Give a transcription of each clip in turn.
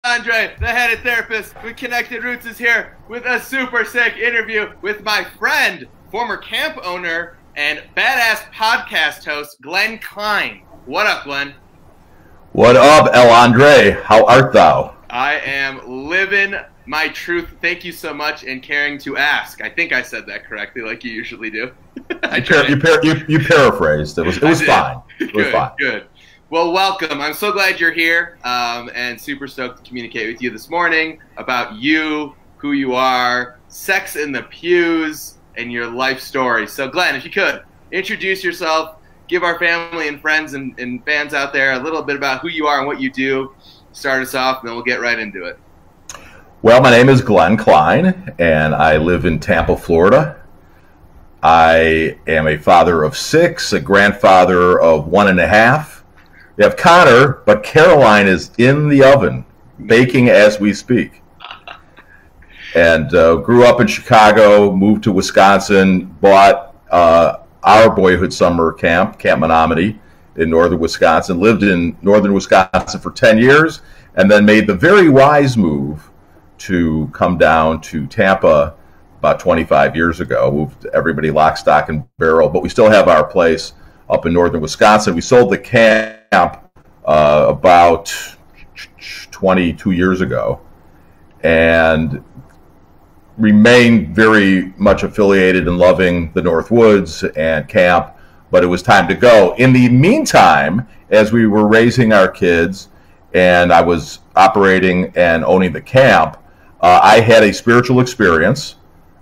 Andre, the headed therapist with Connected Roots, is here with a super sick interview with my friend, former camp owner, and badass podcast host, Glenn Klein. What up, Glenn? What up, El Andre? How art thou? I am living my truth. Thank you so much, and caring to ask. I think I said that correctly, like you usually do. You paraphrased. It was fine. It was fine. Good. Well, welcome. I'm so glad you're here, and super stoked to communicate with you this morning about you, who you are, sex in the pews, and your life story. So, Glenn, if you could, introduce yourself, give our family and friends and fans out there a little bit about who you are and what you do. Start us off, and then we'll get right into it. Well, my name is Glenn Klein, and I live in Tampa, Florida. I am a father of 6, a grandfather of 1.5. We have Connor, but Caroline is in the oven, baking as we speak. And grew up in Chicago, moved to Wisconsin, bought our boyhood summer camp, Camp Menominee, in northern Wisconsin, lived in northern Wisconsin for 10 years, and then made the very wise move to come down to Tampa about 25 years ago. Moved everybody lock, stock, and barrel, but we still have our place up in northern Wisconsin. We sold the camp about 22 years ago and remained very much affiliated and loving the North Woods and camp, but it was time to go. In the meantime, as we were raising our kids and I was operating and owning the camp, I had a spiritual experience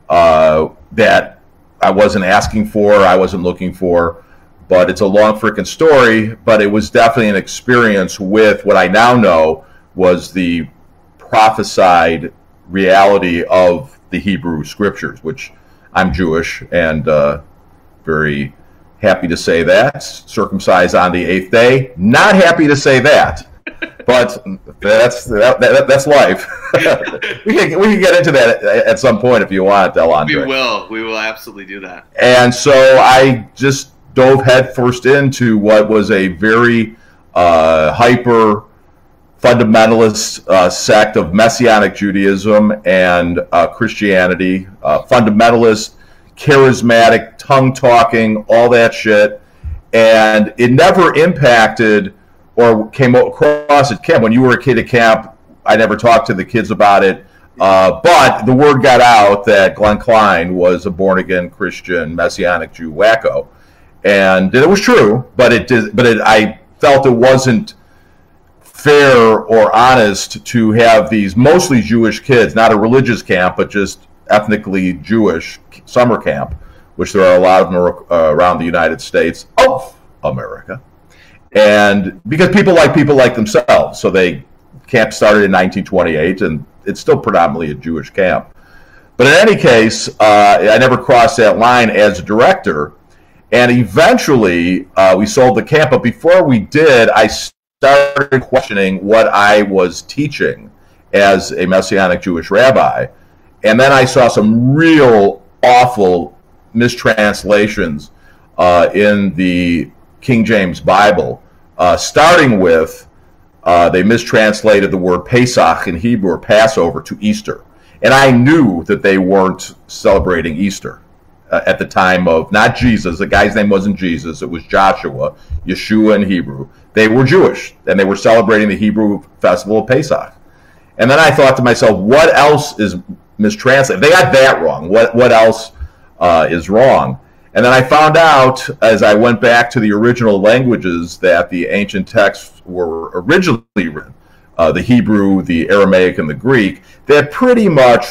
that I wasn't asking for, I wasn't looking for, but it's a long freaking story, but it was definitely an experience with what I now know was the prophesied reality of the Hebrew scriptures, which I'm Jewish and very happy to say that. Circumcised on the 8th day. Not happy to say that, but that's life. we can get into that at some point if you want, El Andre. We will absolutely do that. And so I just dove headfirst into what was a very hyper fundamentalist sect of Messianic Judaism and Christianity, fundamentalist, charismatic, tongue-talking, all that shit. And it never impacted or came across at camp. When you were a kid at camp, I never talked to the kids about it. But the word got out that Glenn Klein was a born-again Christian Messianic Jew wacko. And it was true, but I felt it wasn't fair or honest to have these mostly Jewish kids, not a religious camp, but just ethnically Jewish summer camp, which there are a lot of them around the United States of America. And because people like themselves, so camp started in 1928, and it's still predominantly a Jewish camp. But in any case, I never crossed that line as a director. And eventually, we sold the camp. But before we did, I started questioning what I was teaching as a Messianic Jewish rabbi. And then I saw some real awful mistranslations in the King James Bible, starting with they mistranslated the word Pesach in Hebrew, or Passover, to Easter. And I knew that they weren't celebrating Easter. At the time of, not Jesus, the guy's name wasn't Jesus, it was Joshua, Yeshua in Hebrew. They were Jewish, and they were celebrating the Hebrew festival of Pesach. And then I thought to myself, what else is mistranslated? They got that wrong. What else is wrong? And then I found out, as I went back to the original languages that the ancient texts were originally written, the Hebrew, the Aramaic, and the Greek, that pretty much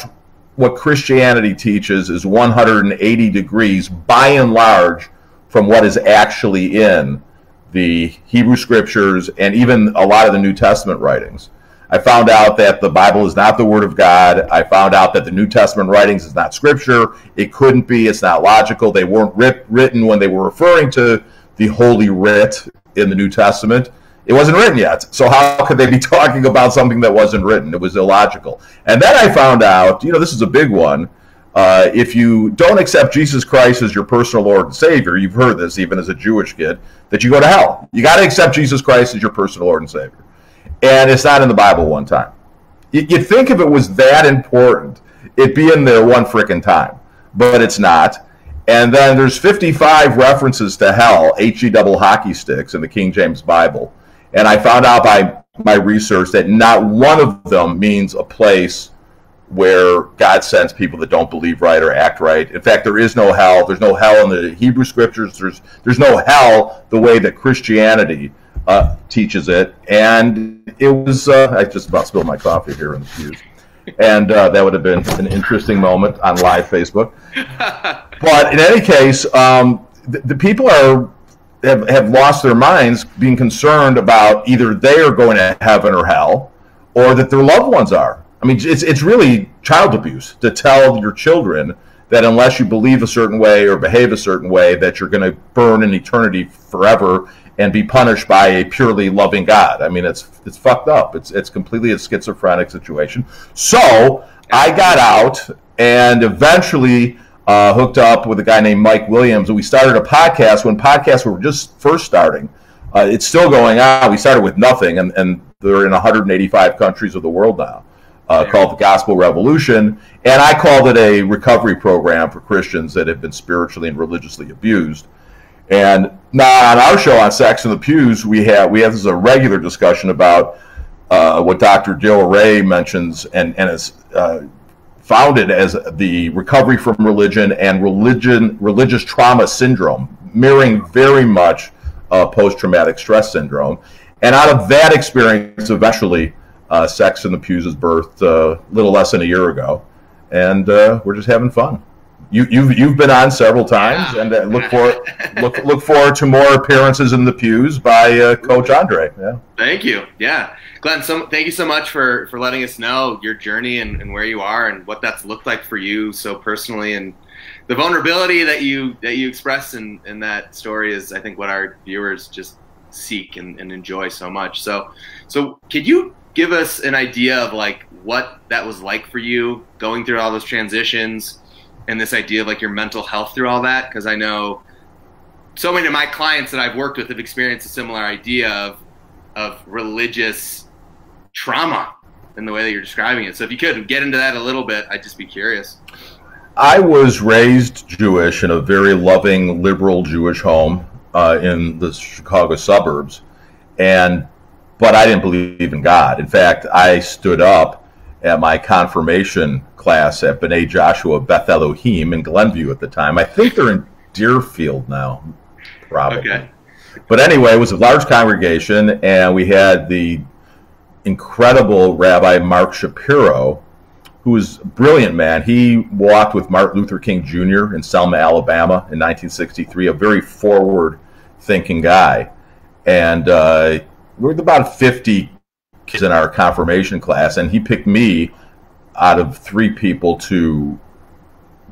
what Christianity teaches is 180 degrees, by and large, from what is actually in the Hebrew scriptures and even a lot of the New Testament writings. I found out that the Bible is not the Word of God. I found out that the New Testament writings is not Scripture. It couldn't be. It's not logical. They weren't written when they were referring to the Holy Writ in the New Testament. It wasn't written yet. So how could they be talking about something that wasn't written? It was illogical. And then I found out, this is a big one, if you don't accept Jesus Christ as your personal Lord and Savior, you've heard this even as a Jewish kid, that you go to hell. You got to accept Jesus Christ as your personal Lord and Savior. And it's not in the Bible one time. You'd think if it was that important, it'd be in there one frickin' time, but it's not. And then there's 55 references to hell, HE double hockey sticks, in the King James Bible. And I found out by my research that not one of them means a place where God sends people that don't believe right or act right. In fact, there is no hell. There's no hell in the Hebrew Scriptures. There's no hell the way that Christianity teaches it. And it was, I just about spilled my coffee here in the pews. And that would have been an interesting moment on live Facebook. But in any case, the people have lost their minds being concerned about either they are going to heaven or hell, or that their loved ones are. I mean, it's really child abuse to tell your children that unless you believe a certain way or behave a certain way, that you're going to burn in eternity forever and be punished by a purely loving God. I mean, it's fucked up. It's completely a schizophrenic situation. So I got out and eventually hooked up with a guy named Mike Williams, and we started a podcast when podcasts were just first starting. It's still going on. We started with nothing, and they're in 185 countries of the world now, called The Gospel Revolution. And I called it a recovery program for Christians that have been spiritually and religiously abused. And now on our show on Sex in the Pews, we have this is a regular discussion about what Dr. Jill Ray mentions and is founded as the recovery from religion and religious trauma syndrome, mirroring very much post-traumatic stress syndrome. And out of that experience, eventually, Sex in the Pews was birthed a little less than a year ago, and we're just having fun. You've been on several times, and look forward to more appearances in the pews by Coach Andre. Yeah. Thank you. Yeah, Glenn. Thank you so much for letting us know your journey and where you are and what that's looked like for you so personally, and the vulnerability that you express in that story is, I think, what our viewers just seek and enjoy so much. So could you give us an idea of like what that was like for you going through all those transitions? And this idea of like your mental health through all that, because I know so many of my clients that I've worked with have experienced a similar idea of religious trauma in the way that you're describing it. So if you could get into that a little bit, I'd just be curious. I was raised Jewish in a very loving, liberal Jewish home in the Chicago suburbs, but I didn't believe in God. In fact, I stood up at my confirmation class at B'nai Joshua Beth Elohim in Glenview at the time. I think they're in Deerfield now, probably. Okay. But anyway, it was a large congregation, and we had the incredible Rabbi Mark Shapiro, who was a brilliant man. He walked with Martin Luther King Jr. in Selma, Alabama in 1963, a very forward-thinking guy. And we were about 50 kids in our confirmation class, and he picked me out of 3 people to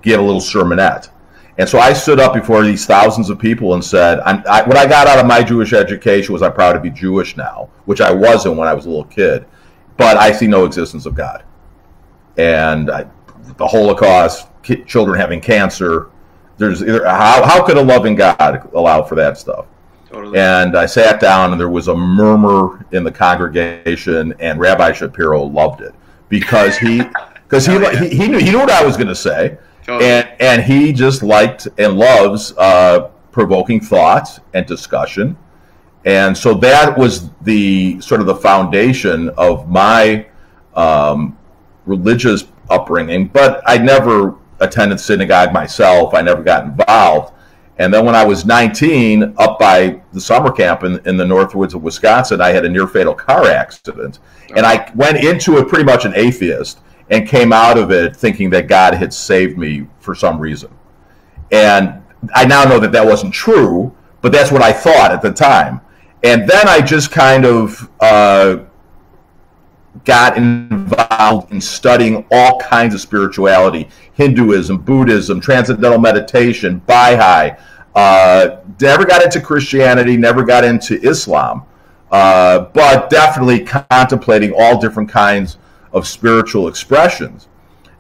give a little sermonette. And so I stood up before these thousands of people and said, what I got out of my Jewish education was I'm proud to be Jewish now, which I wasn't when I was a little kid, but I see no existence of God. And the Holocaust, children having cancer, how could a loving God allow for that stuff? Totally. And I sat down, and there was a murmur in the congregation, and Rabbi Shapiro loved it because he knew what I was going to say, totally. and he just liked and loves provoking thoughts and discussion, and so that was the sort of the foundation of my religious upbringing. But I never attended synagogue myself. I never got involved. And then when I was 19, up by the summer camp in the Northwoods of Wisconsin, I had a near-fatal car accident. And I went into it pretty much an atheist and came out of it thinking that God had saved me for some reason. And I now know that that wasn't true, but that's what I thought at the time. And then I just kind of got involved in studying all kinds of spirituality, Hinduism, Buddhism, transcendental meditation, Baha'i. Never got into Christianity, never got into Islam, but definitely contemplating all different kinds of spiritual expressions.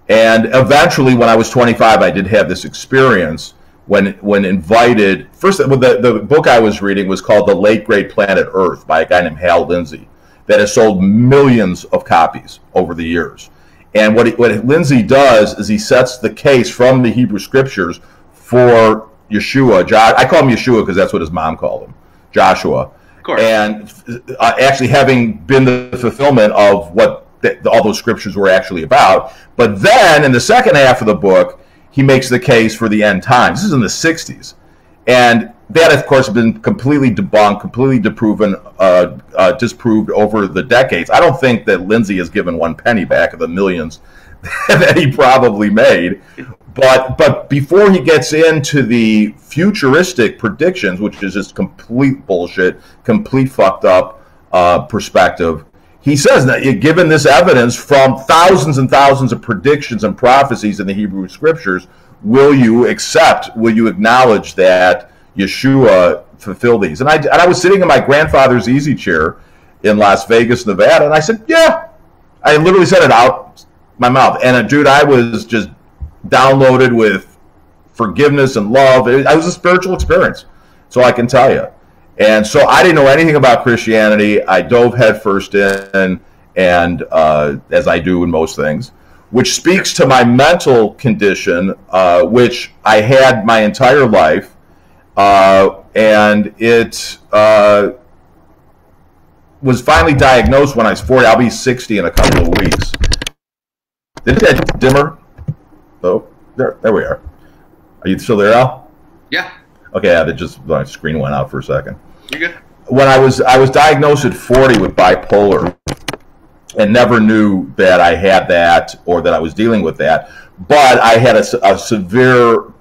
And eventually, when I was 25, I did have this experience when invited. First, the book I was reading was called The Late Great Planet Earth by a guy named Hal Lindsey. that has sold millions of copies over the years. And what Lindsay does is he sets the case from the Hebrew Scriptures for Yeshua. I call him Yeshua because that's what his mom called him, Joshua. Of course. And actually having been the fulfillment of what all those scriptures were actually about. But then in the second half of the book, he makes the case for the end times. This is in the 60s. And that, of course, has been completely debunked, completely disproved over the decades. I don't think that Lindsay has given one penny back of the millions that he probably made. But before he gets into the futuristic predictions, which is just complete bullshit, complete fucked up perspective, he says that given this evidence from thousands and thousands of predictions and prophecies in the Hebrew Scriptures, will you acknowledge that Yeshua fulfilled these? And I was sitting in my grandfather's easy chair in Las Vegas, Nevada, and I said, yeah. I literally said it out my mouth. And dude, I was just downloaded with forgiveness and love. It was a spiritual experience, so I can tell you. And so I didn't know anything about Christianity. I dove headfirst in, and as I do in most things, which speaks to my mental condition, which I had my entire life, and it was finally diagnosed when I was 40. I'll be 60 in a couple of weeks. Did it get dimmer? Oh, there we are. Are you still there, Al? Yeah. Okay, yeah, my screen went out for a second. You're good. When I was diagnosed at 40 with bipolar, and never knew that I had that or that I was dealing with that, but I had a severe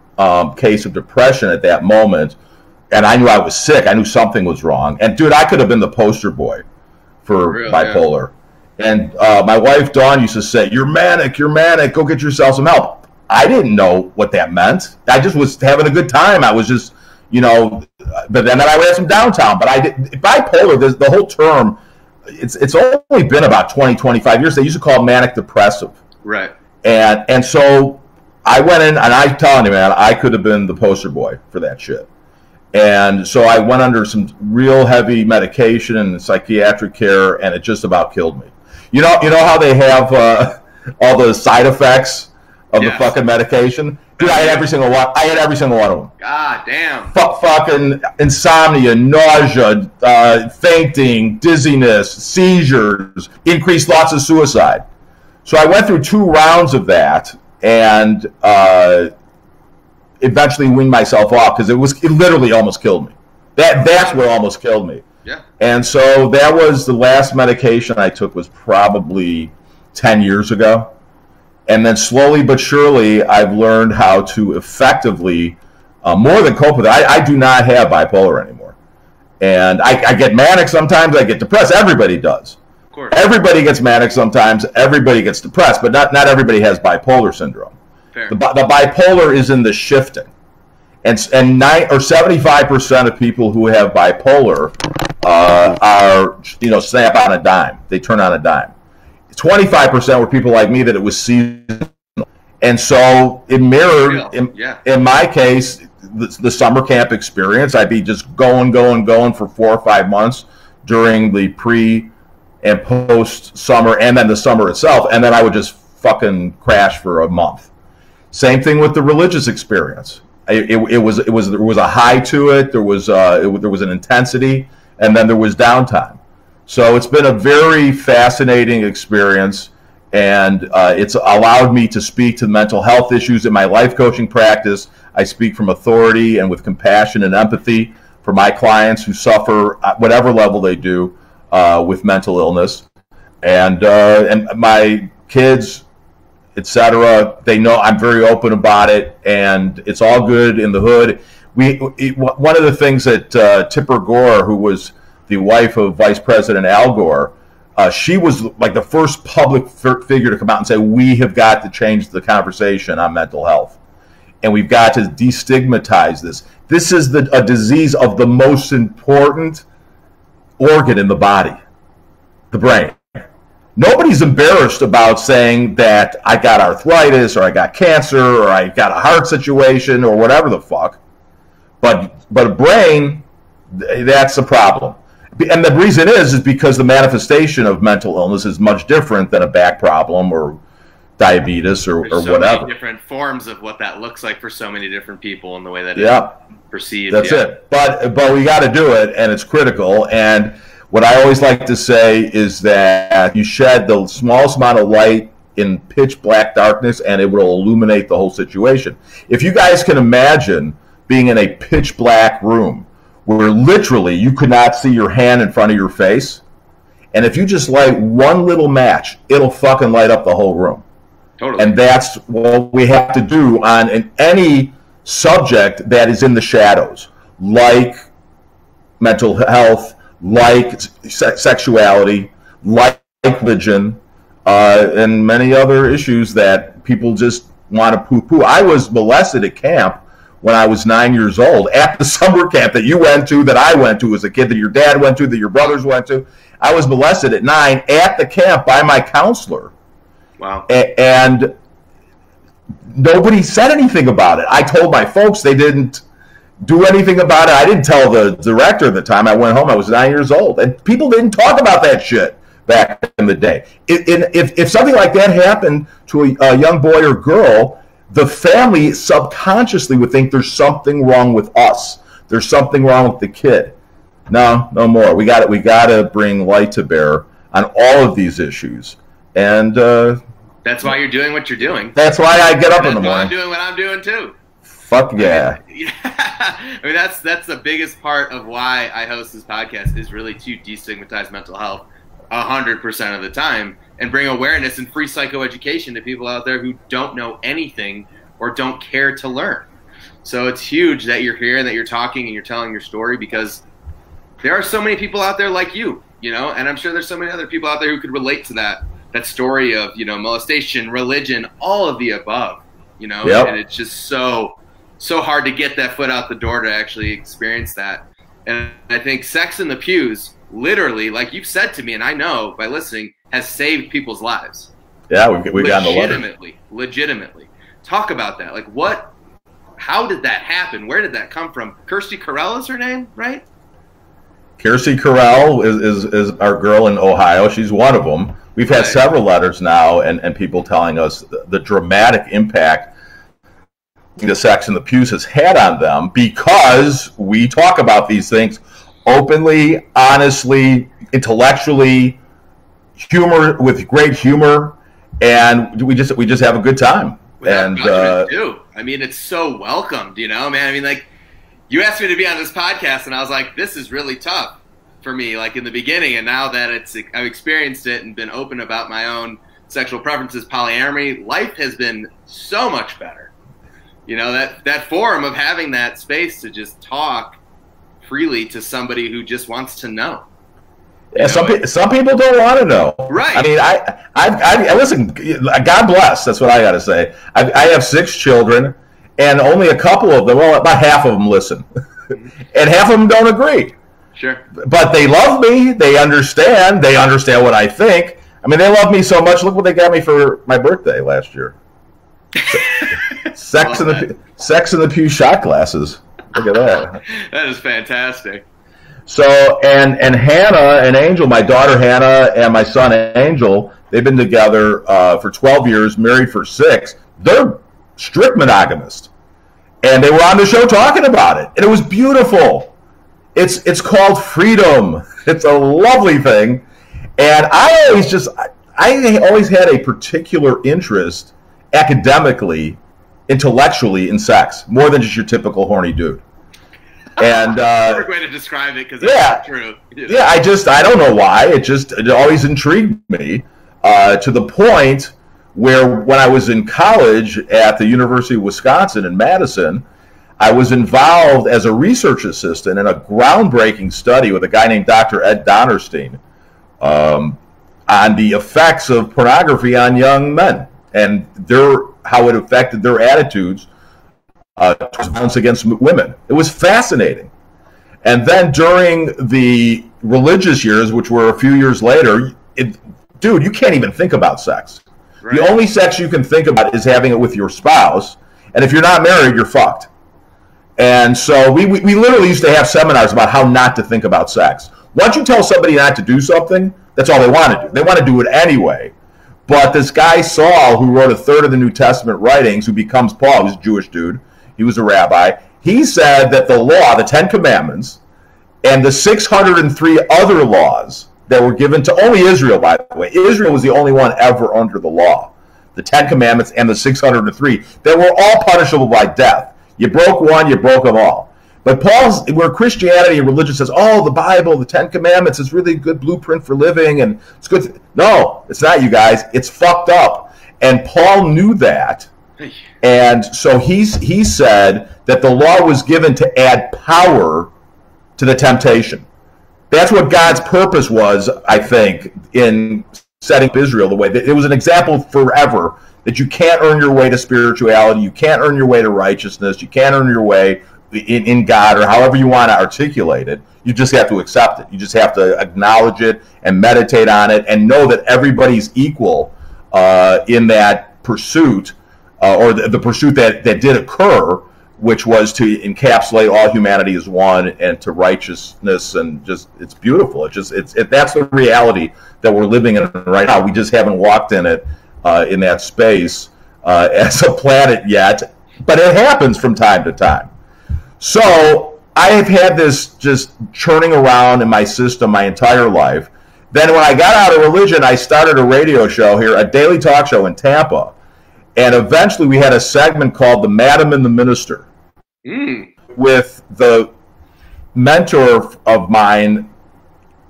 case of depression at that moment, and I knew I was sick. I knew something was wrong, and dude, I could have been the poster boy for bipolar. Yeah. And my wife Dawn used to say, "You're manic. Go get yourself some help." I didn't know what that meant. I just was having a good time. I was just, but then I would have some downtime. But bipolar, the whole term, it's only been about 25 years. They used to call it manic depressive. Right. And so I went in, and I'm telling you, man, I could have been the poster boy for that shit. And so I went under some real heavy medication and psychiatric care, and it just about killed me. You know how they have all the side effects of the fucking medication? Dude, I had every single one. Of them. God damn. Fucking insomnia, nausea, fainting, dizziness, seizures, increased thoughts of suicide. So I went through 2 rounds of that, and eventually weaned myself off because it literally almost killed me. That's what almost killed me. Yeah. And so that was the last medication I took, was probably 10 years ago. And then slowly but surely, I've learned how to effectively, more than cope with it. I do not have bipolar anymore. And I get manic sometimes, I get depressed. Everybody does. Of course. Everybody gets manic sometimes, everybody gets depressed, but not everybody has bipolar syndrome. Fair. The bipolar is in the shifting. And 75% of people who have bipolar are, snap on a dime. They turn on a dime. 25% were people like me that it was seasonal. And so it mirrored, in my case, the summer camp experience. I'd be just going for 4 or 5 months during the pre and post summer, and then the summer itself. And then I would just fucking crash for a month. Same thing with the religious experience. There was a high to it. There was an intensity, and then there was downtime. So it's been a very fascinating experience, and it's allowed me to speak to mental health issues in my life coaching practice. I speak from authority and with compassion and empathy for my clients who suffer at whatever level they do with mental illness, and my kids, etc. They know I'm very open about it, and it's all good in the hood. One of the things that Tipper Gore, who was the wife of Vice President Al Gore, she was like the first public figure to come out and say, we have got to change the conversation on mental health, and we've got to destigmatize this. This is a disease of the most important organ in the body, the brain. Nobody's embarrassed about saying that I got arthritis, or I got cancer, or I got a heart situation, or whatever the fuck. But a brain, that's a problem. And the reason is because the manifestation of mental illness is much different than a back problem or diabetes or so whatever. Many different forms of what that looks like for so many different people and the way that it's perceived. That's it. But we got to do it, and it's critical. And what I always like to say is that you shed the smallest amount of light in pitch black darkness, and it will illuminate the whole situation. If you guys can imagine being in a pitch black room where literally you could not see your hand in front of your face, and if you just light one little match, it'll fucking light up the whole room. Totally. And that's what we have to do on any subject that is in the shadows, like mental health, like sexuality, like religion, and many other issues that people just want to poo-poo. I was molested at camp when I was 9 years old, at the summer camp that you went to, that I went to as a kid, that your dad went to, that your brothers went to. I was molested at 9 at the camp by my counselor. Wow. And nobody said anything about it. I told my folks, they didn't do anything about it. I didn't tell the director at the time. I went home. I was 9 years old. And people didn't talk about that shit back in the day. If something like that happened to a young boy or girl, the family subconsciously would think there's something wrong with us. There's something wrong with the kid. No more. We got to bring light to bear on all of these issues. And that's why you're doing what you're doing. That's why I get up in the morning. I'm doing what I'm doing too. Fuck yeah. I mean, that's the biggest part of why I host this podcast, is really to destigmatize mental health 100% of the time and bring awareness and free psychoeducation to people out there who don't know anything or don't care to learn. So it's huge that you're here and that you're talking and you're telling your story, because there are so many people out there like you, and I'm sure there's so many other people out there who could relate to that story of, molestation, religion, all of the above, Yep. And it's just so hard to get that foot out the door to actually experience that. And I think Sex in the Pews, literally, like you've said to me, and I know by listening, has saved people's lives. Yeah, we got the letter. Legitimately. Talk about that. Like, how did that happen? Where did that come from? Kirsty Carell is her name, right? Kirsty Carell is our girl in Ohio. She's one of them. We've had several letters now and people telling us the dramatic impact the Sex in the Pews has had on them, because we talk about these things openly, honestly, intellectually, with great humor, and we just have a good time. And I mean, it's so welcomed, man. I mean, like, you asked me to be on this podcast, and I was like, this is really tough for me, like in the beginning. And now that I've experienced it and been open about my own sexual preferences, polyamory, life has been so much better. That forum of having that space to just talk freely to somebody who just wants to know. Yeah, some people don't want to know. Right. I mean, I listen. God bless. That's what I got to say. I have 6 children, and only a couple of them, well, about half of them listen, and half of them don't agree. Sure. But they love me. They understand. They understand what I think. I mean, they love me so much. Look what they got me for my birthday last year. Sex in the Pew shot glasses. Look at that. That is fantastic. So, and Hannah and Angel, my daughter Hannah and my son Angel, they've been together for 12 years, married for 6. They're strict monogamists. And they were on the show talking about it. And it was beautiful. It's called freedom. It's a lovely thing. And I always had a particular interest academically, intellectually in sex, more than just your typical horny dude. And perfect way to describe it, because that's true. Yeah, I don't know why. It always intrigued me to the point where when I was in college at the University of Wisconsin in Madison, I was involved as a research assistant in a groundbreaking study with a guy named Dr. Ed Donnerstein on the effects of pornography on young men and how it affected their attitudes towards violence against women. It was fascinating. And then during the religious years, which were a few years later, dude, you can't even think about sex. Right. The only sex you can think about is having it with your spouse. And if you're not married, you're fucked. And so we literally used to have seminars about how not to think about sex. Once you tell somebody not to do something, that's all they want to do. They want to do it anyway. But this guy Saul, who wrote a third of the New Testament writings, who becomes Paul, he was a Jewish dude, he was a rabbi, he said that the law, the 10 Commandments, and the 603 other laws that were given to only Israel, by the way. Israel was the only one ever under the law. The 10 Commandments and the 603, that were all punishable by death. You broke one, you broke them all. But where Christianity and religion says, oh, the Bible, the 10 Commandments is really a good blueprint for living, and it's good. No, it's not, you guys. It's fucked up. And Paul knew that. And so he said that the law was given to add power to the temptation. That's what God's purpose was, I think, in setting up Israel the way. It was an example forever that you can't earn your way to spirituality, you can't earn your way to righteousness, you can't earn your way in God, or however you want to articulate it. You just have to accept it. You just have to acknowledge it and meditate on it and know that everybody's equal in that pursuit, or the pursuit that did occur, which was to encapsulate all humanity as one and to righteousness, and just, it's beautiful. That's the reality that we're living in right now. We just haven't walked in it in that space as a planet yet, but it happens from time to time. So I have had this just churning around in my system my entire life. Then when I got out of religion, I started a radio show here, a daily talk show in Tampa. And eventually we had a segment called The Madam and the Minister with the mentor of mine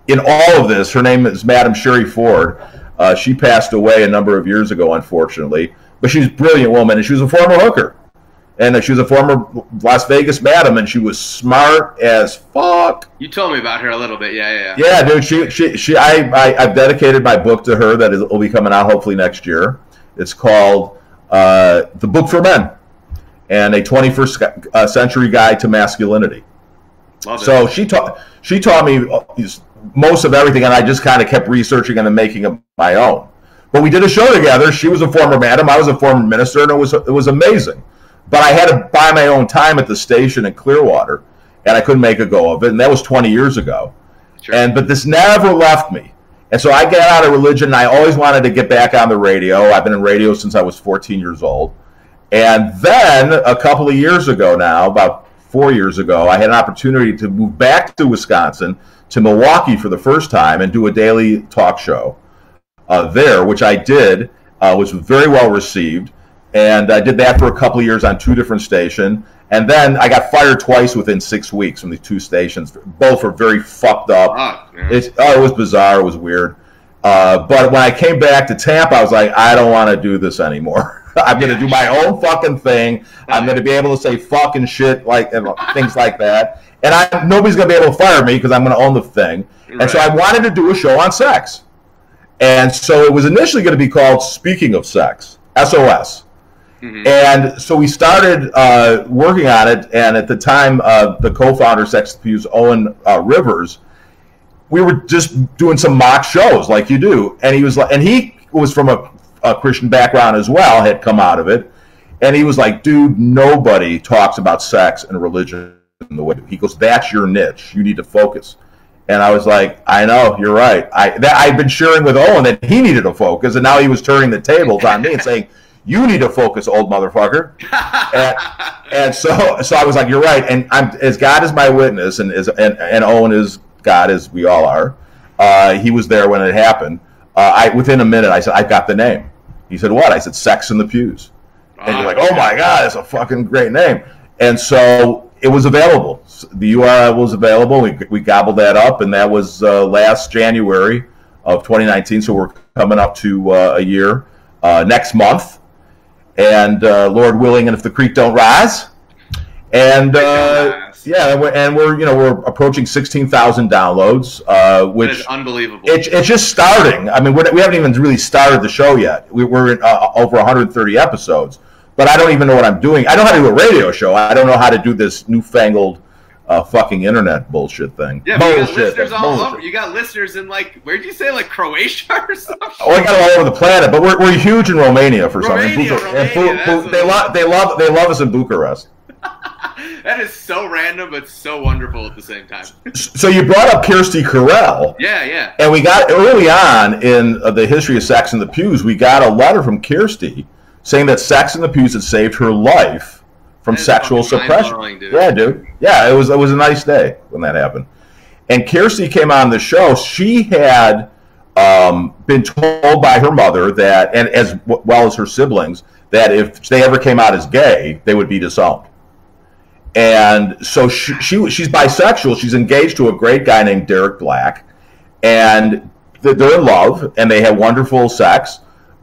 in all of this. Her name is Madam Sherry Ford. She passed away a number of years ago, unfortunately. But she's a brilliant woman, and she was a former hooker. And she was a former Las Vegas madam, and she was smart as fuck. You told me about her a little bit, yeah. Yeah, dude. I've dedicated my book to her that will be coming out hopefully next year. It's called The Book for Men, and a 21st century guide to masculinity. Love it. So she taught me most of everything, and I just kind of kept researching and then making it my own. But we did a show together. She was a former madam, I was a former minister, and it was amazing. But I had to buy my own time at the station in Clearwater, and I couldn't make a go of it, and that was 20 years ago. Sure. But this never left me. And so I got out of religion, and I always wanted to get back on the radio. I've been in radio since I was 14 years old. And then a couple of years ago now, about 4 years ago, I had an opportunity to move back to Wisconsin, to Milwaukee for the first time, and do a daily talk show there, which I did, which was very well received. And I did that for a couple of years on 2 different stations. And then I got fired twice within 6 weeks from the 2 stations. Both were very fucked up. It was bizarre. It was weird. But when I came back to Tampa, I was like, I don't want to do this anymore. I'm going to do my own fucking thing. I'm going to be able to say fucking shit and things like that. And nobody's going to be able to fire me because I'm going to own the thing. Right. And so I wanted to do a show on sex. And so it was initially going to be called Speaking of Sex, SOS. Mm-hmm. And so we started working on it, and at the time, the co-founder, Sex at the Pews, Owen Rivers, we were just doing some mock shows like you do. And he was from a Christian background as well, had come out of it. And he was like, dude, nobody talks about sex and religion in the way. He goes, that's your niche. You need to focus. And I was like, I know, you're right. I've been sharing with Owen that he needed to focus, and now he was turning the tables on me and saying, you need to focus, old motherfucker. and so I was like, you're right. And as God is my witness, and Owen is God, as we all are. He was there when it happened. Within a minute, I said, I've got the name. He said, what? I said, Sex in the Pews. And you're like, oh my God, that's a fucking great name. And so it was available. The URL was available. We gobbled that up, and that was last January of 2019. So we're coming up to a year next month. And Lord willing, and if the creek don't rise, and we're approaching 16,000 downloads, which is unbelievable. It's just starting. I mean, we haven't even really started the show yet. We're in over 130 episodes, but I don't even know what I'm doing. I know how to do a radio show. I don't know how to do this newfangled fucking internet bullshit thing. Yeah, but you got listeners all over. You got listeners in, like, where'd you say, like, Croatia or something? Oh, I got all over the planet, but we're huge in Romania for some reason. They love us in Bucharest. That is so random, but so wonderful at the same time. So you brought up Kirsty Carell. Yeah. And we got early on in the history of Sex in the Pews, we got a letter from Kirsty saying that Sex in the Pews had saved her life from sexual suppression. Dude. Yeah, dude. Yeah, it was a nice day when that happened. And Kirsty came on the show. She had been told by her mother that, and as well as her siblings, that if they ever came out as gay, they would be disowned. And so she's bisexual. She's engaged to a great guy named Derek Black, and they're in love, and they have wonderful sex,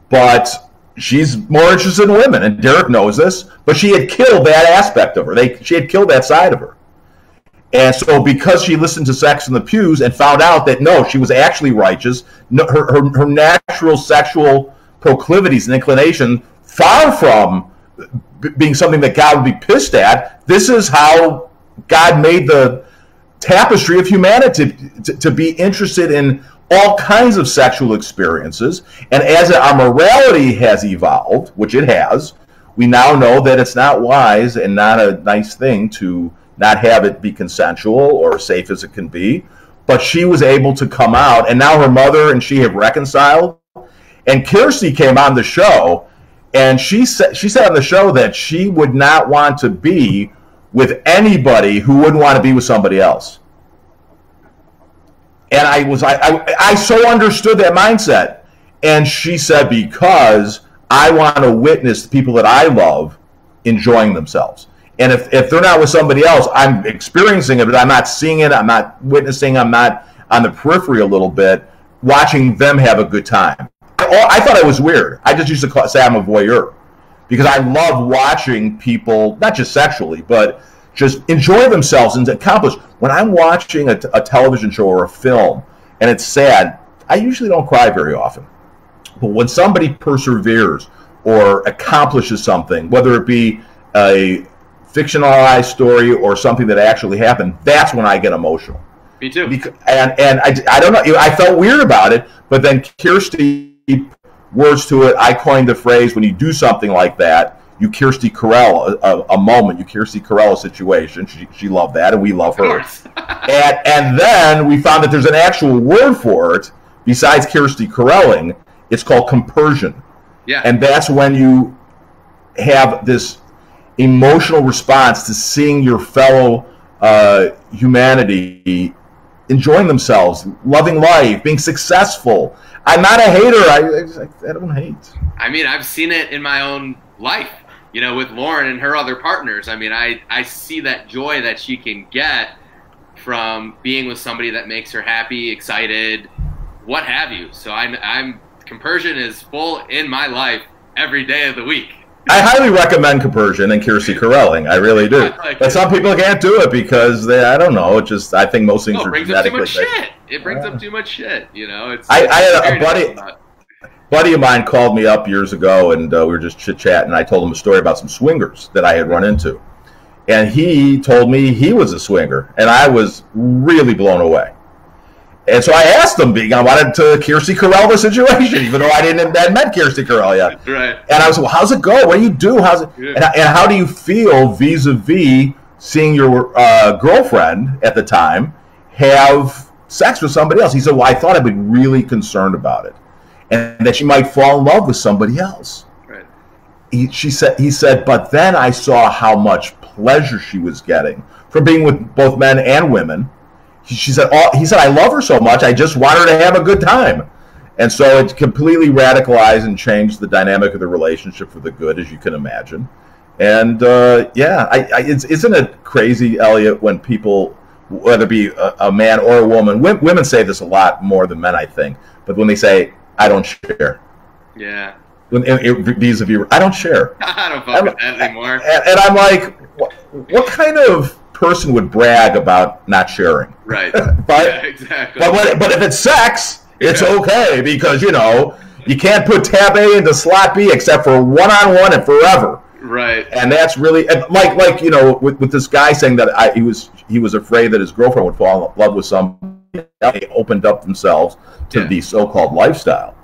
but she's more interested in women, and Derek knows this, but she had killed that aspect of her. She had killed that side of her. And so because she listened to Sex in the Pews and found out that, no, she was actually righteous, her natural sexual proclivities and inclination, far from being something that God would be pissed at, this is how God made the tapestry of humanity to be interested in all kinds of sexual experiences. And as our morality has evolved, which it has, we now know that it's not wise and not a nice thing to not have it be consensual or safe as it can be. But she was able to come out, and now her mother and she have reconciled. And Kirsty came on the show, and she said on the show that she would not want to be with anybody who wouldn't want to be with somebody else. And I so understood that mindset. And she said, because I want to witness the people that I love enjoying themselves. And if they're not with somebody else, I'm experiencing it, but I'm not seeing it, I'm not witnessing, I'm not on the periphery a little bit, watching them have a good time. I thought it was weird. I just used to say I'm a voyeur, because I love watching people, not just sexually, but just enjoy themselves and accomplish. When I'm watching a television show or a film, and it's sad, I usually don't cry very often. But when somebody perseveres or accomplishes something, whether it be a fictionalized story or something that actually happened, that's when I get emotional. Me too. And I don't know, I felt weird about it, but then Kirsty, words to it, I coined the phrase, when you do something like that, you Kirsty Carell a moment, you Kirsty Carell a situation. She loved that, and we love her. and then we found that there's an actual word for it, besides Kirsty Carelling. It's called compersion. Yeah. And that's when you have this emotional response to seeing your fellow humanity enjoying themselves, loving life, being successful. I'm not a hater. I don't hate. I mean, I've seen it in my own life, with Lauren and her other partners. I mean, I see that joy that she can get from being with somebody that makes her happy, excited, what have you. So compersion is full in my life every day of the week. I highly recommend compersion and Kirsty Carelling. I really do. But some people can't do it because I don't know. I think most things are genetically. It brings up too much shit. I had a buddy of mine called me up years ago, and we were just chit-chatting, and I told him a story about some swingers that I had run into. And he told me he was a swinger, and I was really blown away. And so I asked him, I wanted to Kirsty Carell the situation, even though I hadn't met Kirsty Carell yet. Right. And I was like, well, how's it go? What do you do? And how do you feel vis-a-vis seeing your girlfriend at the time have sex with somebody else? He said, well, I thought I'd be really concerned about it, and that she might fall in love with somebody else. Right. He said, but then I saw how much pleasure she was getting from being with both men and women. He said, I love her so much, I just want her to have a good time. And so it completely radicalized and changed the dynamic of the relationship for the good, as you can imagine. And isn't it crazy, Elliot, when people, whether it be a man or a woman, women say this a lot more than men, I think, but when they say, I don't share. Yeah. Vis-a-vis, I don't share. I don't fuck with that anymore. And I'm like, what kind of person would brag about not sharing? Right. Yeah, exactly. But if it's sex, it's okay, because you can't put tab A into slot B except for one-on-one and forever. Right. And that's really with this guy saying that he was afraid that his girlfriend would fall in love with somebody. They opened up themselves to the so-called lifestyle.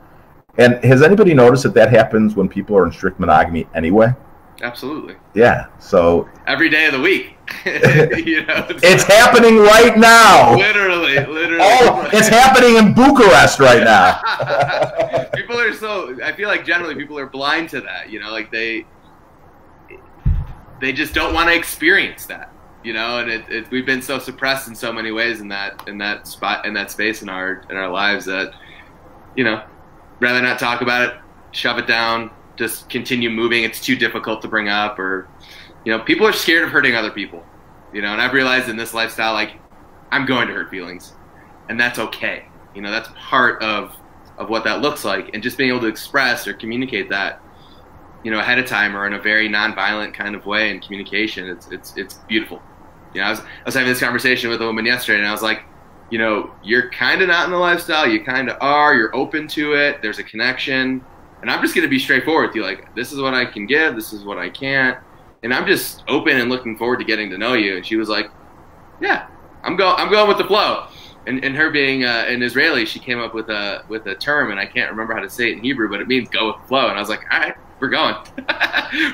And has anybody noticed that happens when people are in strict monogamy anyway? Absolutely. Yeah. So every day of the week. It's happening right now. Literally. Oh, it's happening in Bucharest right now. People are I feel like generally people are blind to that, like they just don't want to experience that, and we've been so suppressed in so many ways in that space in our lives that, rather not talk about it, shove it down, just continue moving. It's too difficult to bring up, or, people are scared of hurting other people, and I've realized in this lifestyle, like, I'm going to hurt feelings, and that's okay. That's part of what that looks like, and just being able to express or communicate that, ahead of time or in a very nonviolent kind of way in communication, it's beautiful. I was having this conversation with a woman yesterday, and I was like, you're kind of not in the lifestyle, you kind of are, you're open to it, there's a connection, and I'm just going to be straightforward with you, like, this is what I can give, this is what I can't, and I'm just open and looking forward to getting to know you. And she was like, yeah, I'm going with the flow. And her being an Israeli, she came up with a term, and I can't remember how to say it in Hebrew, but it means go with the flow. And I was like, all right, we're going.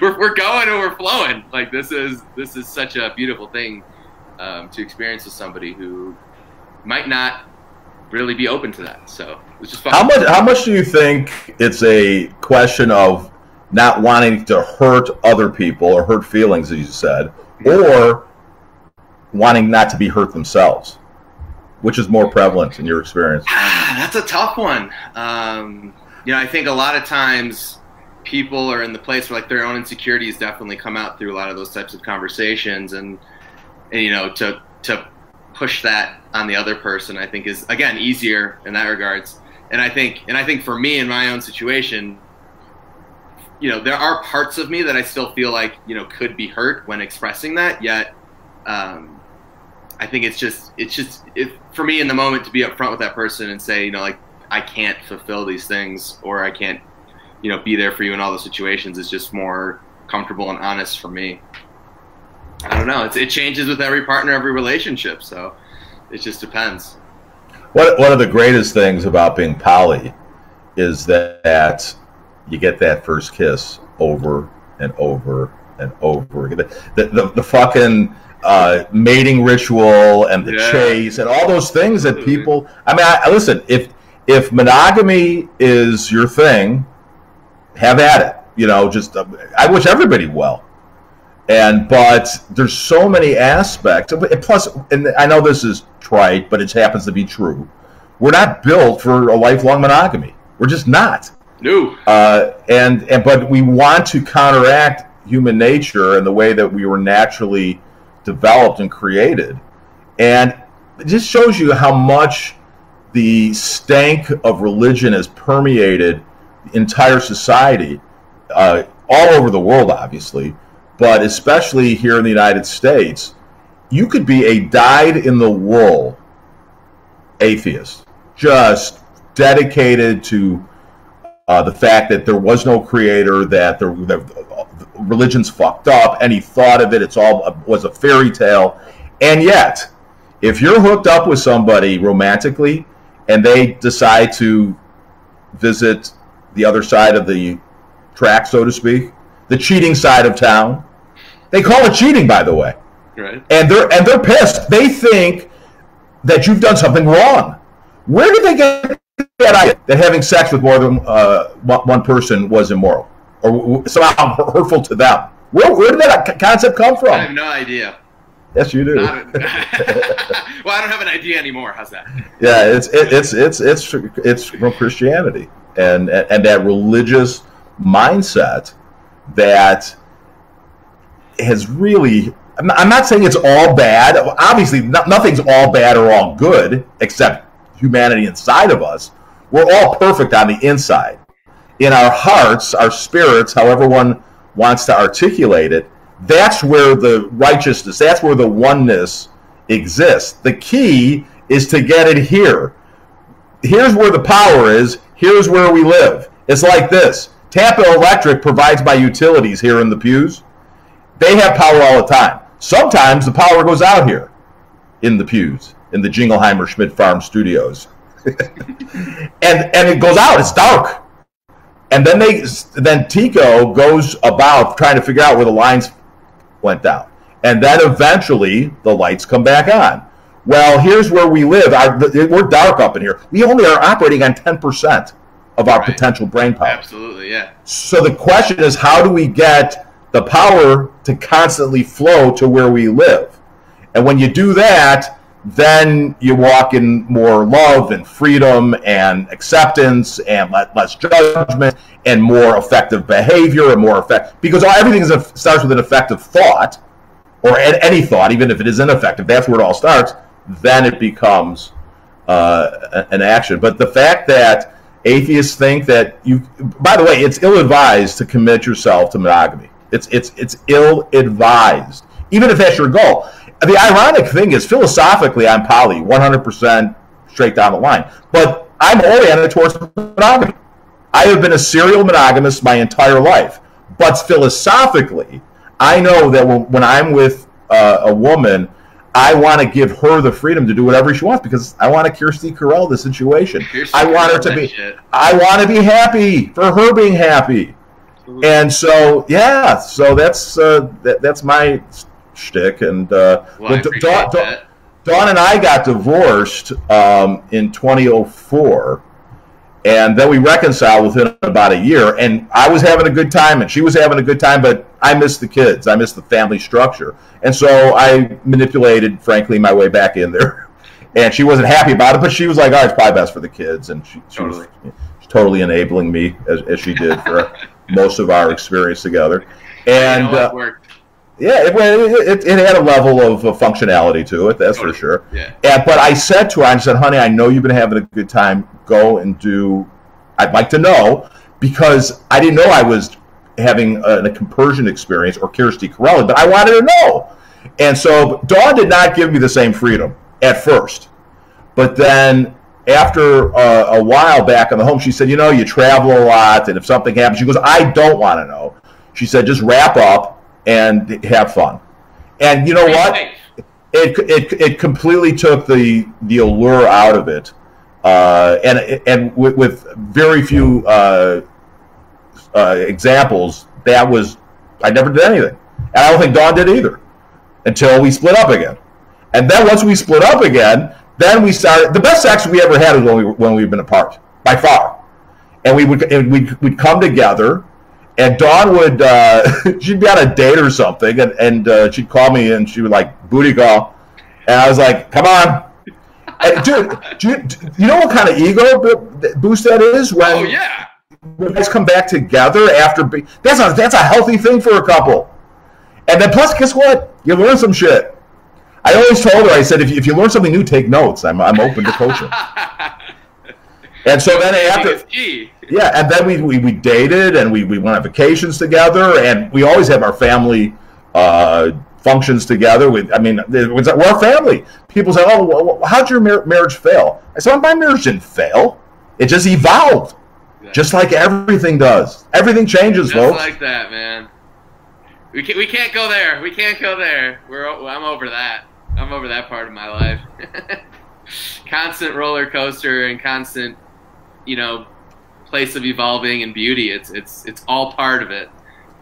we're going and we're flowing. Like, this is such a beautiful thing to experience with somebody who might not really be open to that. So it's just fun. How much do you think it's a question of not wanting to hurt other people or hurt feelings, as you said, or wanting not to be hurt themselves? Which is more prevalent in your experience? That's a tough one. I think a lot of times people are in the place where, like, their own insecurities definitely come out through a lot of those types of conversations, and to push that on the other person, I think, is, again, easier in that regards. And I think for me in my own situation, there are parts of me that I still feel like, could be hurt when expressing that, yet I think it's just for me in the moment to be upfront with that person and say, like, I can't fulfill these things, or I can't, be there for you in all those situations, is just more comfortable and honest for me. I don't know. It changes with every partner, every relationship, so it just depends. One of the greatest things about being poly is that you get that first kiss over and over and over again. The fucking mating ritual and the chase and all those things that people. I mean, listen. If monogamy is your thing, have at it. Just I wish everybody well. But there's so many aspects. Plus, and I know this is trite, but it happens to be true. We're not built for a lifelong monogamy. We're just not. No. But we want to counteract human nature and the way that we were naturally developed and created. And it just shows you how much the stank of religion has permeated the entire society, all over the world, obviously, but especially here in the United States. You could be a dyed-in-the-wool atheist, just dedicated to the fact that there was no creator, that the religion's fucked up, any thought of it, it's all was a fairy tale. And yet, if you're hooked up with somebody romantically and they decide to visit the other side of the track, so to speak, the cheating side of town, they call it cheating, by the way. Right. And they're pissed. They think that you've done something wrong. Where did they get that idea that having sex with more than one person was immoral or somehow hurtful to them? Where did that concept come from? I have no idea. Yes, you do. Well, I don't have an idea anymore. How's that? Yeah, it's from Christianity and that religious mindset that has really. I'm not saying it's all bad. Obviously, nothing's all bad or all good, except humanity inside of us. We're all perfect on the inside. In our hearts, our spirits, however one wants to articulate it, that's where the righteousness, that's where the oneness exists. The key is to get it here. Here's where the power is. Here's where we live. It's like this. Tampa Electric provides my utilities here in the Pews. They have power all the time. Sometimes the power goes out here in the Pews, in the Jingleheimer Schmidt Farm studios. and it goes out. It's dark. And then Tico goes about trying to figure out where the lines went down. And then eventually the lights come back on. Well, here's where we live. We're dark up in here. We only are operating on 10% of our potential brain power. Absolutely, yeah. So the question is, how do we get the power to constantly flow to where we live? And when you do that, then you walk in more love and freedom and acceptance and less judgment and more effective behavior and more effective, because everything starts with an effective thought, or any thought, even if it is ineffective. That's where it all starts. Then it becomes an action. But the fact that atheists think that by the way, it's ill-advised to commit yourself to monogamy. It's ill-advised, even if that's your goal. The ironic thing is, philosophically, I'm poly, 100% straight down the line. But I'm oriented towards monogamy. I have been a serial monogamist my entire life. But philosophically, I know that when I'm with a woman, I want to give her the freedom to do whatever she wants, because I want to Kirsty Carell the situation. I want her to be. I want to be happy for her being happy. Absolutely. And so, yeah. So that's my shtick. And Dawn and I got divorced in 2004. And then we reconciled within about a year, and I was having a good time, and she was having a good time, but I missed the kids. I missed the family structure. And so I manipulated, frankly, my way back in there. And she wasn't happy about it, but she was like, it's probably best for the kids. And she was totally enabling me, as she did for most of our experience together. And it worked. Yeah, it had a level of functionality to it, that's for sure. Yeah. But I said to her, I said, honey, I know you've been having a good time. Go and do, I'd like to know, because I didn't know I was having a compersion experience or Kirsty Carell, but I wanted to know. And so Dawn did not give me the same freedom at first. But then after a while back in the home, she said, you travel a lot, and if something happens, she goes, I don't want to know. She said, just wrap up and have fun. And you know what? It completely took the allure out of it. And with very few examples, I never did anything. And I don't think Dawn did either, until we split up again. And then once we split up again, then we started, the best sex we ever had was when we've been apart, by far. And we'd come together, and Dawn would, she'd be on a date or something, and she'd call me, and she would like, booty call. And I was like, come on. And dude, you know what kind of ego boost that is? When you guys come back together after, that's a healthy thing for a couple. And then plus, guess what? You learn some shit. I always told her, I said, if you learn something new, take notes. I'm open to coaching. And so then and then we dated, and we went on vacations together, and we always have our family functions together. We're a family. People say, how'd your marriage fail? I said, my marriage didn't fail. It just evolved, just like everything does. Everything changes, folks. Just like that, man. We can't go there. We can't go there. I'm over that. I'm over that part of my life. Constant roller coaster and constant, place of evolving and beauty. It's all part of it.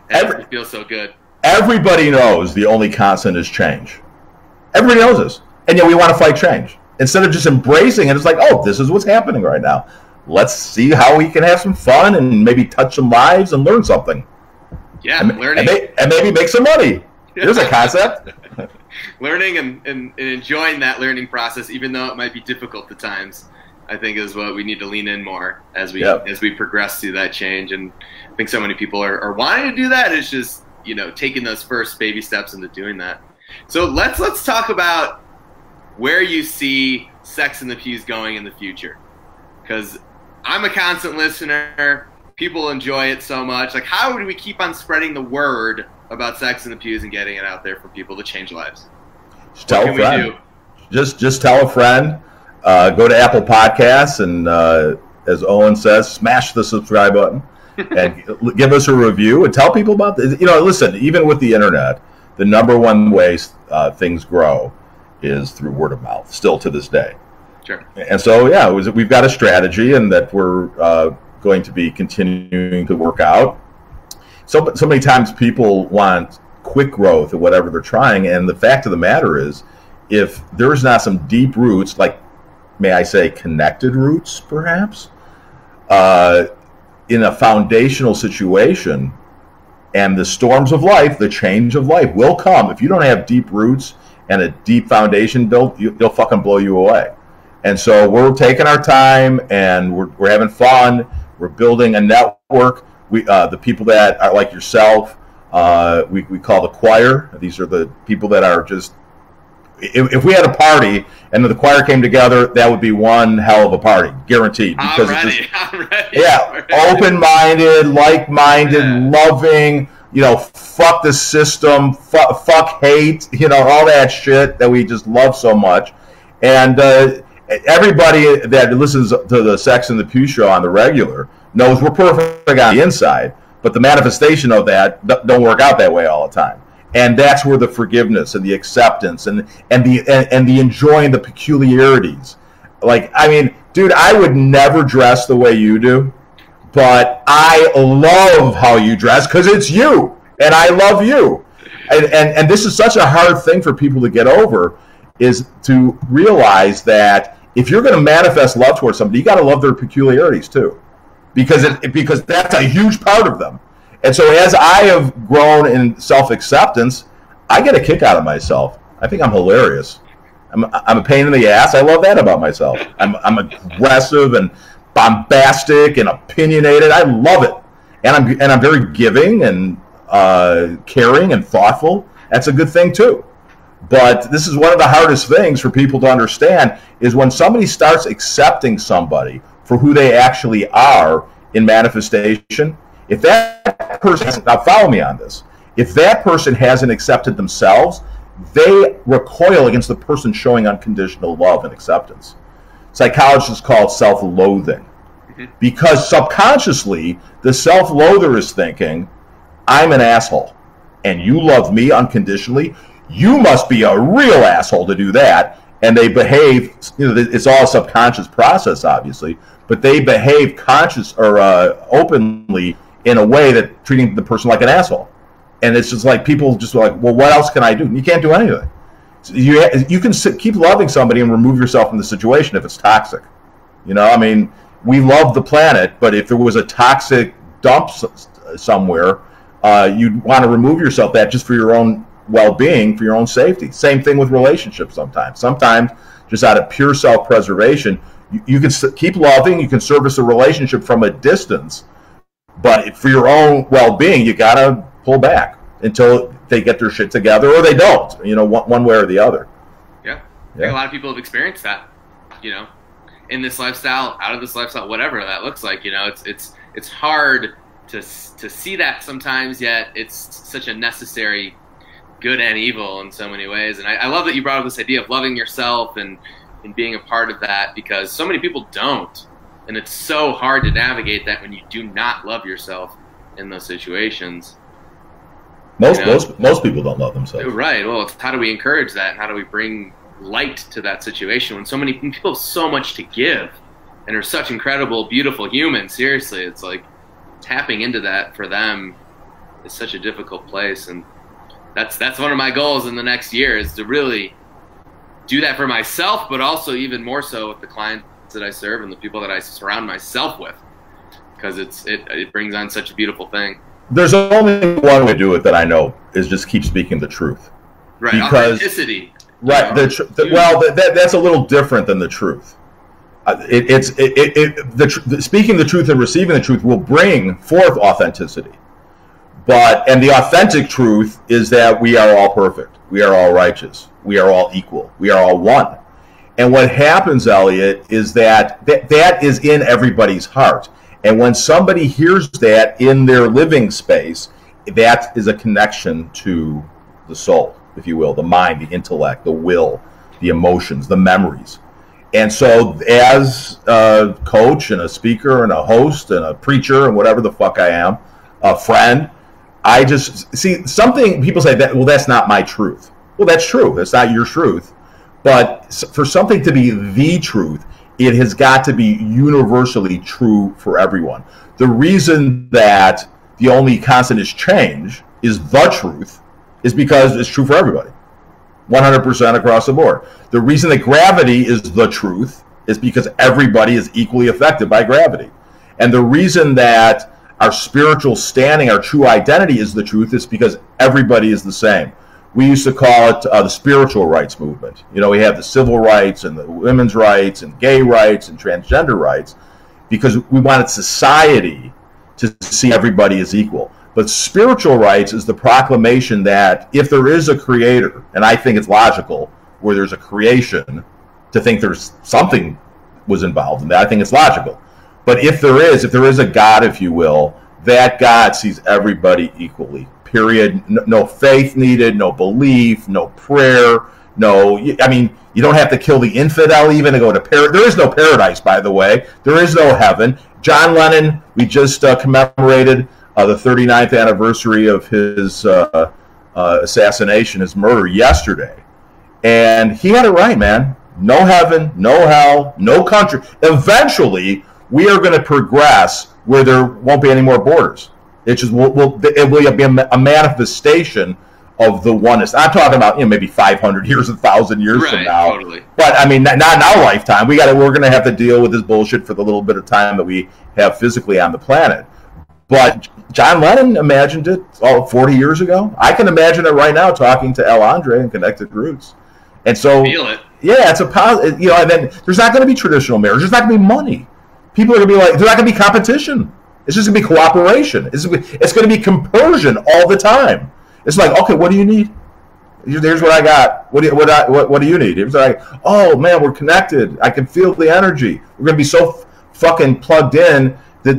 And it feels so good. Everybody knows the only constant is change. Everybody knows this. And yet we want to fight change. Instead of just embracing it, it's like, this is what's happening right now. Let's see how we can have some fun and maybe touch some lives and learn something. Yeah, learning. And maybe make some money. There's a concept. Learning and enjoying that learning process, even though it might be difficult at times, I think is what we need to lean in more as we progress through that change. And I think so many people are wanting to do that. It's just, taking those first baby steps into doing that. So let's talk about where you see Sex in the Pews going in the future. Because I'm a constant listener. People enjoy it so much. Like, how do we keep on spreading the word about Sex in the Pews and getting it out there for people to change lives? Just tell a friend. Just tell a friend. Go to Apple Podcasts and, as Owen says, smash the subscribe button and give us a review and tell people about this. Listen, even with the internet, the number one way things grow is through word of mouth, still to this day. Sure. And so, we've got a strategy, and that we're going to be continuing to work out. So many times people want quick growth or whatever they're trying. And the fact of the matter is, if there's not some deep roots, like, may I say, connected roots, perhaps, in a foundational situation, and the storms of life, the change of life will come. If you don't have deep roots and a deep foundation built, they'll fucking blow you away. And so we're taking our time, and we're having fun. We're building a network. The people that are like yourself, we call the choir. These are the people that are just, if we had a party and the choir came together, that would be one hell of a party, guaranteed. Because I'm ready. Yeah, open-minded, like-minded, loving, fuck the system, fuck hate, all that shit that we just love so much. And everybody that listens to the Sex and the Pew show on the regular knows we're perfect on the inside, but the manifestation of that don't work out that way all the time. And that's where the forgiveness and the acceptance and the enjoying the peculiarities. Like, I mean, dude, I would never dress the way you do, but I love how you dress because it's you, and I love you. And this is such a hard thing for people to get over, is to realize that if you're going to manifest love towards somebody, you got to love their peculiarities too, because that's a huge part of them. And so as I have grown in self-acceptance, I get a kick out of myself. I think I'm hilarious. I'm a pain in the ass. I love that about myself. I'm aggressive and bombastic and opinionated. I love it. And I'm very giving and caring and thoughtful. That's a good thing too. But this is one of the hardest things for people to understand, is when somebody starts accepting somebody for who they actually are in manifestation. If that person, now follow me on this, if that person hasn't accepted themselves, they recoil against the person showing unconditional love and acceptance. Psychologists call it self-loathing. Because subconsciously, the self-loather is thinking, I'm an asshole, and you love me unconditionally. You must be a real asshole to do that. And they behave, it's all a subconscious process, obviously, but they behave conscious or openly in a way that treating the person like an asshole. And it's just like, people just are like, well, what else can I do? And you can't do anything. So you can keep loving somebody and remove yourself from the situation if it's toxic. I mean, we love the planet, but if there was a toxic dump somewhere, you'd want to remove yourself that just for your own well-being, for your own safety. Same thing with relationships sometimes. Sometimes, just out of pure self-preservation, you can keep loving, you can service a relationship from a distance, but for your own well-being, you got to pull back until they get their shit together, or they don't, one way or the other. Yeah. I think a lot of people have experienced that, in this lifestyle, out of this lifestyle, whatever that looks like. It's hard to see that sometimes, yet it's such a necessary good and evil in so many ways. And I love that you brought up this idea of loving yourself and being a part of that, because so many people don't. And it's so hard to navigate that when you do not love yourself in those situations. Most people don't love themselves. Right. Well, how do we encourage that? How do we bring light to that situation when so many people have so much to give and are such incredible, beautiful humans? Seriously, it's like tapping into that for them is such a difficult place. And that's one of my goals in the next year, is to really do that for myself, but also even more so with the clients that I serve and the people that I surround myself with, because it brings on such a beautiful thing. There's only one way to do it that I know, is just keep speaking the truth. Right, because, authenticity. Right. That's a little different than the truth. Speaking the truth and receiving the truth will bring forth authenticity. And the authentic truth is that we are all perfect. We are all righteous. We are all equal. We are all one. And what happens, Elliot, is that is in everybody's heart. And when somebody hears that in their living space, that is a connection to the soul, if you will, the mind, the intellect, the will, the emotions, the memories. And so as a coach and a speaker and a host and a preacher and whatever the fuck I am, a friend, I just see something. People say that, well, that's not my truth. Well, that's true. That's not your truth. But for something to be the truth, it has got to be universally true for everyone. The reason that the only constant is change is the truth is because it's true for everybody, 100% across the board. The reason that gravity is the truth is because everybody is equally affected by gravity. And the reason that our spiritual standing, our true identity is the truth is because everybody is the same. We used to call it the spiritual rights movement. You know, we have the civil rights and the women's rights and gay rights and transgender rights because we wanted society to see everybody as equal. But spiritual rights is the proclamation that if there is a creator, and I think it's logical where there's a creation to think there's something was involved in that, I think it's logical. But if there is a God, if you will, that God sees everybody equally, period. No faith needed, no belief, no prayer, I mean, you don't have to kill the infidel even to go to paradise. There is no paradise, by the way. There is no heaven. John Lennon, we just commemorated the 39th anniversary of his assassination, his murder yesterday. And he had it right, man. No heaven, no hell, no country. Eventually, we are going to progress where there won't be any more borders. It will be a manifestation of the oneness. I'm talking about maybe 500 years, 1,000 years from now. Totally. But I mean, not in our lifetime. We're going to have to deal with this bullshit for the little bit of time that we have physically on the planet. But John Lennon imagined it 40 years ago. I can imagine it right now talking to El Andre and Connected Roots. And so, feel it. Yeah, it's a positive. And then there's not going to be traditional marriage. There's not going to be money. People are going to be like, there's not going to be competition. It's just going to be cooperation. It's going to be compersion all the time. It's like, okay, what do you need? Here's what I got. What do you need? Here's what oh man, we're connected. I can feel the energy. We're going to be so fucking plugged in. The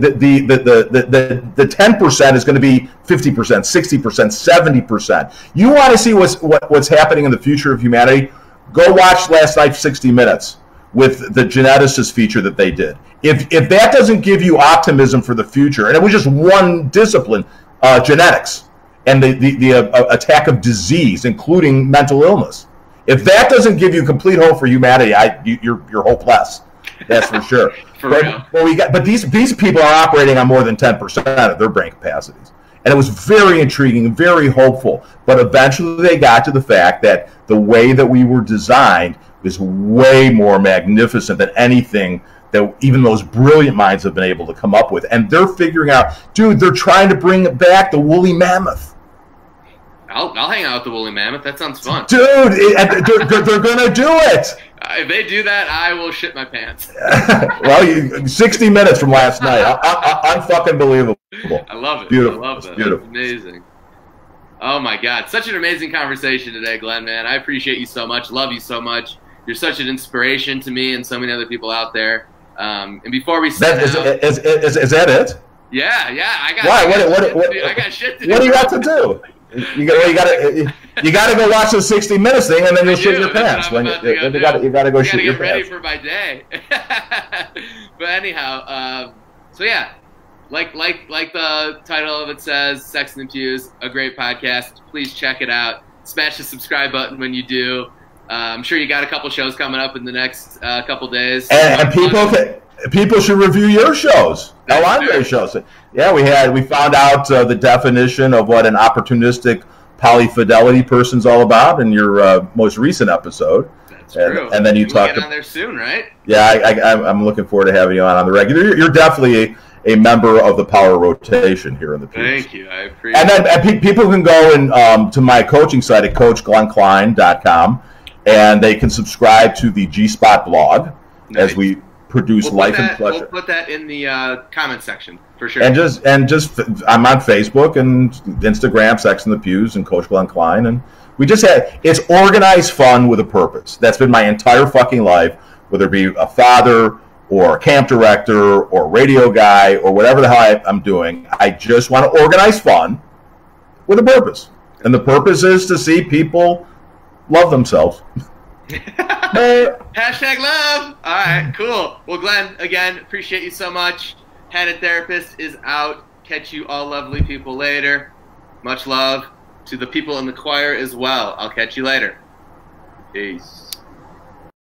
10% is going to be 50%, 60%, 70%. You want to see what's happening in the future of humanity? Go watch last night's 60 Minutes with the geneticist feature that they did. If that doesn't give you optimism for the future, and it was just one discipline, genetics, and the attack of disease, including mental illness. If that doesn't give you complete hope for humanity, you're hopeless. That's for sure. But these people are operating on more than 10% of their brain capacities. And it was very intriguing, very hopeful. But eventually they got to the fact that the way that we were designed is way more magnificent than anything that even those brilliant minds have been able to come up with. And they're figuring out, dude, they're trying to bring back the woolly mammoth. I'll hang out with the woolly mammoth. That sounds fun. Dude, they're going to do it. If they do that, I will shit my pants. Well, 60 Minutes from last night. Unfucking believable. I love it. Beautiful. I love that. Beautiful. That's amazing. Oh, my God. Such an amazing conversation today, Glenn, man. I appreciate you so much. Love you so much. You're such an inspiration to me and so many other people out there. And before we sit down, is that it? Yeah. I got I got shit to do. What do you got to do? You got to go watch the 60 Minutes thing, and then you'll shit your pants. You got to go shit your pants. Get ready for my day. But anyhow, so yeah, like the title of it says, Sex in the Pews, a great podcast. Please check it out. Smash the subscribe button when you do. I'm sure you got a couple shows coming up in the next couple days. And people should review your shows, El Andre shows. Yeah, we found out the definition of what an opportunistic polyfidelity person's all about in your most recent episode. That's true. And then you talked on there soon, right? Yeah, I'm looking forward to having you on the regular. You're definitely a member of the power rotation here in the Pews. Thank you. I appreciate it. And then people can go to my coaching site at CoachGlennKlein.com, and they can subscribe to the G-Spot blog as we produce Life and Pleasure. We'll put that in the comment section for sure. And just I'm on Facebook and Instagram, Sex in the Pews, and Coach Glenn Klein, and we just it's organized fun with a purpose. That's been my entire fucking life, whether it be a father or a camp director or a radio guy or whatever the hell I'm doing. I just want to organize fun with a purpose, and the purpose is to see people love themselves. Hashtag love. All right, cool. Well, Glenn, again, appreciate you so much. Headed Therapist is out. Catch you all lovely people later. Much love to the people in the choir as well. I'll catch you later. Peace.